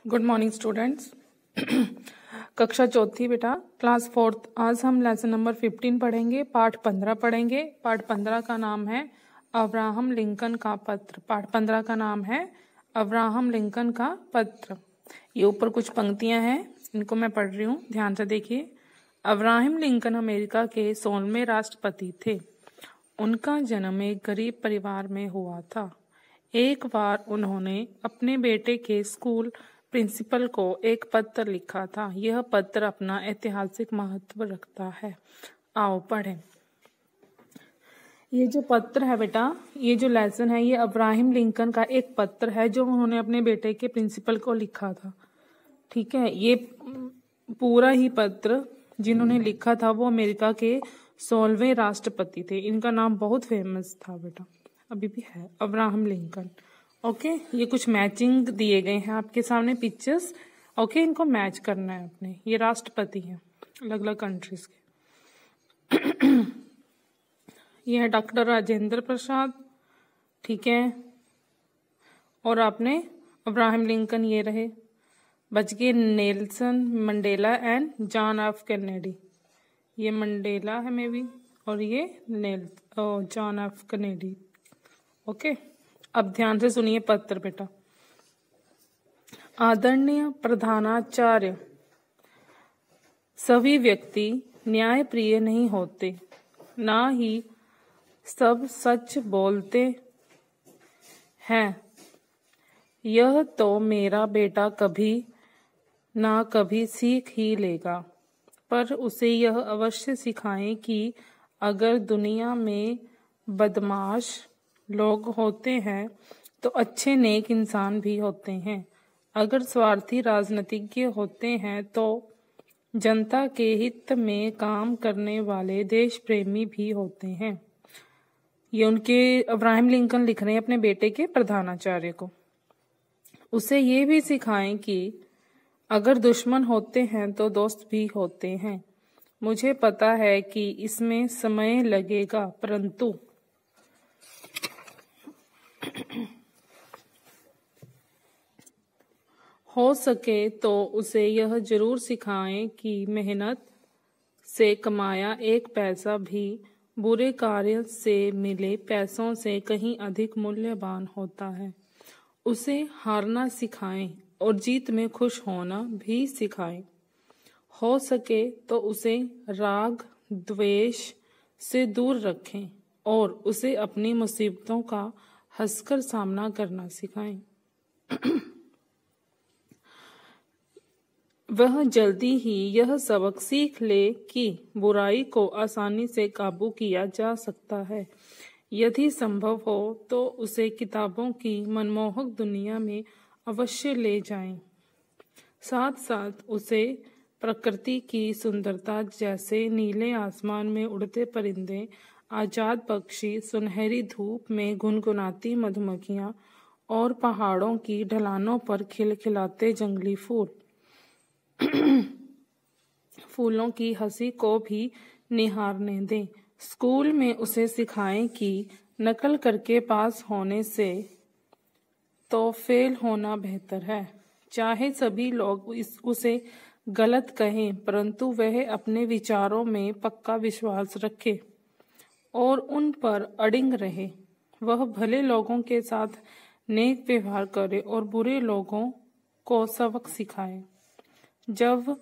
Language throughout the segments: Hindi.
Good morning students. कक्षा चौथी बेटा, क्लास फोर्थ। आज हम लेसन नंबर 15 पढ़ेंगे, पाठ 15 पढ़ेंगे। पाठ 15 का नाम है अब्राहम लिंकन का पत्र। पाठ 15 का नाम है अब्राहम लिंकन का पत्र। ये ऊपर कुछ पंक्तियां हैं, इनको मैं पढ़ रही हूँ, ध्यान से देखिए। अब्राहम लिंकन अमेरिका के 16वें राष्ट्रपति थे। उनका जन्म एक गरीब परिवार में हुआ था। एक बार उन्होंने अपने बेटे के स्कूल प्रिंसिपल को एक पत्र लिखा था। यह पत्र अपना ऐतिहासिक महत्व रखता है। आओ पढ़ें। ये जो पत्र है बेटा, ये जो लेसन है, ये अब्राहम लिंकन का एक पत्र है जो उन्होंने अपने बेटे के प्रिंसिपल को लिखा था। ठीक है, ये पूरा ही पत्र जिन्होंने लिखा था वो अमेरिका के 16वें राष्ट्रपति थे। इनका नाम बहुत फेमस था बेटा, अभी भी है, अब्राहम लिंकन। ओके, ये कुछ मैचिंग दिए गए हैं आपके सामने पिक्चर्स। ओके, इनको मैच करना है अपने। ये राष्ट्रपति हैं अलग अलग कंट्रीज के। ये है डॉक्टर राजेंद्र प्रसाद, ठीक है। और आपने अब्राहम लिंकन ये रहे, बच गए Nelson Mandela and John F Kennedy. ये मंडेला है मे बी, और ये जॉन एफ कैनेडी। ओके, अब ध्यान से सुनिए पत्र बेटा। आदरणीय प्रधानाचार्य, सभी व्यक्ति न्यायप्रिय नहीं होते, ना ही सब सच बोलते हैं। यह तो मेरा बेटा कभी ना कभी सीख ही लेगा, पर उसे यह अवश्य सिखाएं कि अगर दुनिया में बदमाश लोग होते हैं तो अच्छे नेक इंसान भी होते हैं। अगर स्वार्थी राजनीतिज्ञ होते हैं तो जनता के हित में काम करने वाले देश प्रेमी भी होते हैं। ये उनके अब्राहम लिंकन लिख रहे हैं अपने बेटे के प्रधानाचार्य को। उसे ये भी सिखाएं कि अगर दुश्मन होते हैं तो दोस्त भी होते हैं। मुझे पता है कि इसमें समय लगेगा, परंतु हो सके तो उसे यह जरूर सिखाएं कि मेहनत से कमाया एक पैसा भी बुरे कार्य से मिले पैसों से कहीं अधिक मूल्यवान होता है। उसे हारना सिखाएं और जीत में खुश होना भी सिखाएं। हो सके तो उसे राग द्वेष से दूर रखें और उसे अपनी मुसीबतों का हंसकर सामना करना सिखाएं। वह जल्दी ही यह सबक सीख ले कि बुराई को आसानी से काबू किया जा सकता है। यदि संभव हो तो उसे किताबों की मनमोहक दुनिया में अवश्य ले जाएं। साथ साथ उसे प्रकृति की सुंदरता, जैसे नीले आसमान में उड़ते परिंदे, आजाद पक्षी, सुनहरी धूप में गुनगुनाती मधुमक्खियां और पहाड़ों की ढलानों पर खिलखिलाते जंगली फूलों की हंसी को भी निहारने दें। स्कूल में उसे सिखाएं कि नकल करके पास होने से तो फेल होना बेहतर है। चाहे सभी लोग उसे गलत कहें, परंतु वह अपने विचारों में पक्का विश्वास रखे और उन पर अडिग रहे। वह भले लोगों के साथ नेक व्यवहार करे और बुरे लोगों को सबक सिखाए। जब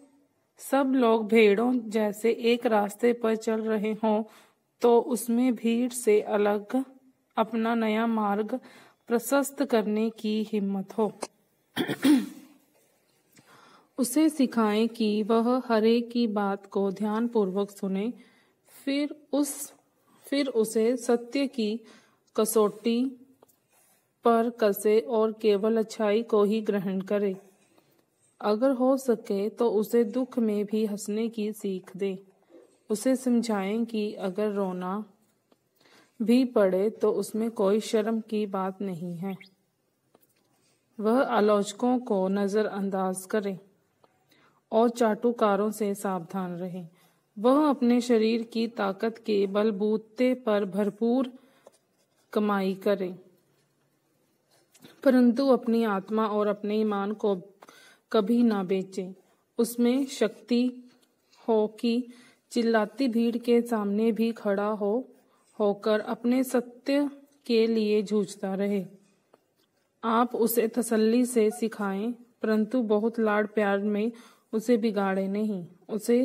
सब लोग भेड़ों जैसे एक रास्ते पर चल रहे हों तो उसमें भीड़ से अलग अपना नया मार्ग प्रशस्त करने की हिम्मत हो। उसे सिखाएं कि वह हर एक की बात को ध्यानपूर्वक सुने, फिर उसे सत्य की कसौटी पर कसे और केवल अच्छाई को ही ग्रहण करे। अगर हो सके तो उसे दुख में भी हंसने की सीख दे। उसे समझाएं कि अगर रोना भी पड़े तो उसमें कोई शर्म की बात नहीं है। वह आलोचकों को नजरअंदाज करे और चाटुकारों से सावधान रहे। वह अपने शरीर की ताकत के बलबूते पर भरपूर कमाई करे, परंतु अपनी आत्मा और अपने ईमान को कभी ना बेचे। उसमें शक्ति हो कि चिल्लाती भीड़ के सामने भी खड़ा होकर अपने सत्य के लिए जूझता रहे। आप उसे तसल्ली से सिखाएं, परंतु बहुत लाड़ प्यार में उसे बिगाड़े नहीं। उसे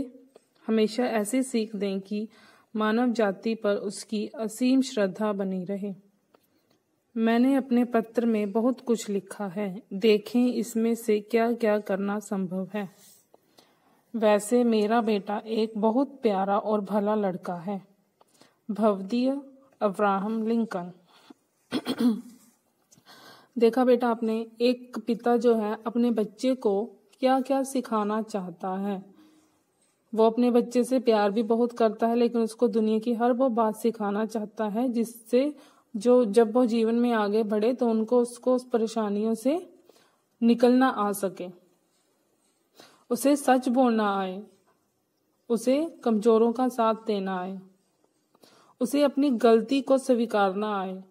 हमेशा ऐसी सीख दें कि मानव जाति पर उसकी असीम श्रद्धा बनी रहे। मैंने अपने पत्र में बहुत कुछ लिखा है, देखें इसमें से क्या क्या करना संभव है। वैसे मेरा बेटा एक बहुत प्यारा और भला लड़का है। भवदीय अब्राहम लिंकन। देखा बेटा आपने, एक पिता जो है अपने बच्चे को क्या क्या सिखाना चाहता है। वो अपने बच्चे से प्यार भी बहुत करता है, लेकिन उसको दुनिया की हर वो बात सिखाना चाहता है जिससे जब वो जीवन में आगे बढ़े तो उसको उस परेशानियों से निकलना आ सके। उसे सच बोलना आए, उसे कमजोरों का साथ देना आए, उसे अपनी गलती को स्वीकारना आए।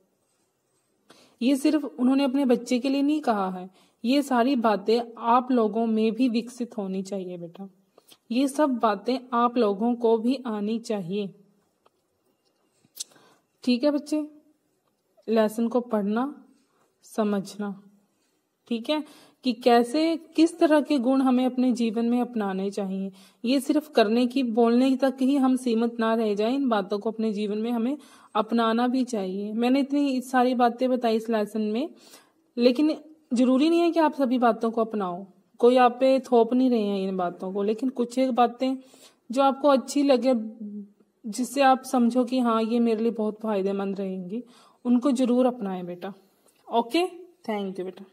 ये सिर्फ उन्होंने अपने बच्चे के लिए नहीं कहा है, ये सारी बातें आप लोगों में भी विकसित होनी चाहिए बेटा। ये सब बातें आप लोगों को भी आनी चाहिए। ठीक है बच्चे, लेसन को पढ़ना, समझना, ठीक है, कि कैसे किस तरह के गुण हमें अपने जीवन में अपनाने चाहिए। ये सिर्फ करने की बोलने तक ही हम सीमित ना रह जाएं, इन बातों को अपने जीवन में हमें अपनाना भी चाहिए। मैंने इतनी सारी बातें बताई इस लेसन में, लेकिन जरूरी नहीं है कि आप सभी बातों को अपनाओ। कोई आप पे थोप नहीं रहे हैं इन बातों को, लेकिन कुछ एक बातें जो आपको अच्छी लगे, जिससे आप समझो कि हाँ ये मेरे लिए बहुत फायदेमंद रहेंगी, उनको जरूर अपनाएं बेटा। ओके, थैंक यू बेटा।